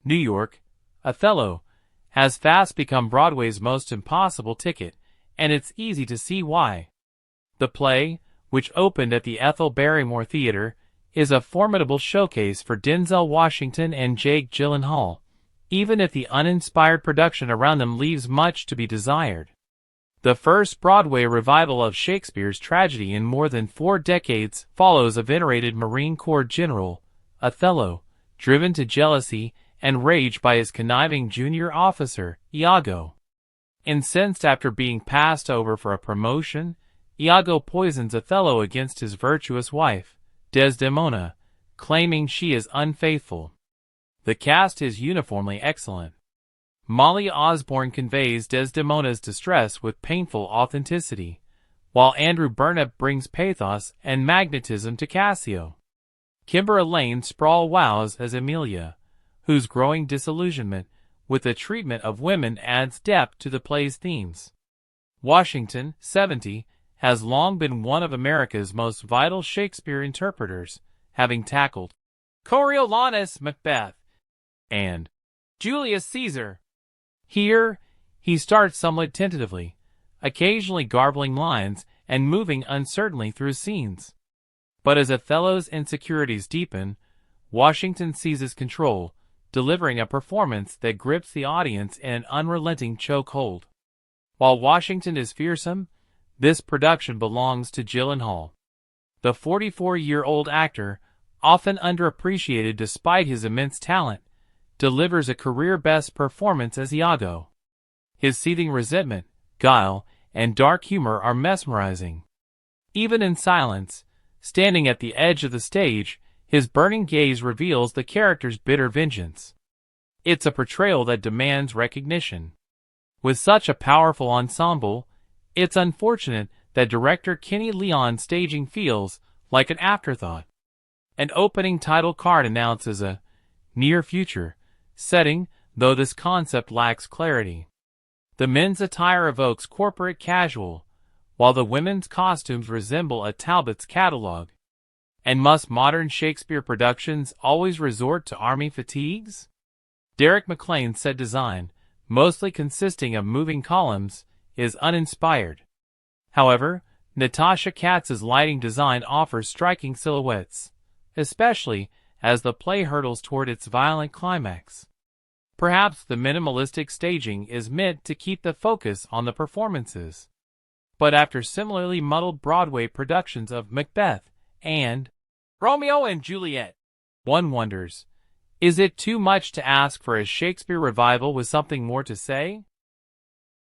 New York, Othello has fast become Broadway's most impossible ticket, and it's easy to see why. The play, which opened at the Ethel Barrymore Theatre, is a formidable showcase for Denzel Washington and Jake Gyllenhaal, even if the uninspired production around them leaves much to be desired. The first Broadway revival of Shakespeare's tragedy in more than 4 decades follows a venerated Marine Corps general, Othello, driven to jealousy and rage by his conniving junior officer, Iago. Incensed after being passed over for a promotion, Iago poisons Othello against his virtuous wife, Desdemona, claiming she is unfaithful. The cast is uniformly excellent. Molly Osborne conveys Desdemona's distress with painful authenticity, while Andrew Burnap brings pathos and magnetism to Cassio. Kimber Elayne Sprawl wows as Emilia, whose growing disillusionment with the treatment of women adds depth to the play's themes. Washington, 70, has long been one of America's most vital Shakespeare interpreters, having tackled Coriolanus Macbeth and Julius Caesar. Here, he starts somewhat tentatively, occasionally garbling lines and moving uncertainly through scenes. But as Othello's insecurities deepen, Washington seizes control, delivering a performance that grips the audience in an unrelenting chokehold. While Washington is fearsome, this production belongs to Gyllenhaal. The 44-year-old actor, often underappreciated despite his immense talent, delivers a career-best performance as Iago. His seething resentment, guile, and dark humor are mesmerizing. Even in silence, standing at the edge of the stage, his burning gaze reveals the character's bitter vengeance. It's a portrayal that demands recognition. With such a powerful ensemble, it's unfortunate that director Kenny Leon's staging feels like an afterthought. An opening title card announces a near future setting, though this concept lacks clarity. The men's attire evokes corporate casual, while the women's costumes resemble a Talbot's catalog. And must modern Shakespeare productions always resort to army fatigues? Derek McLean's set design, mostly consisting of moving columns, is uninspired. However, Natasha Katz's lighting design offers striking silhouettes, especially as the play hurtles toward its violent climax. Perhaps the minimalistic staging is meant to keep the focus on the performances. But after similarly muddled Broadway productions of Macbeth and Romeo and Juliet, one wonders, is it too much to ask for a Shakespeare revival with something more to say?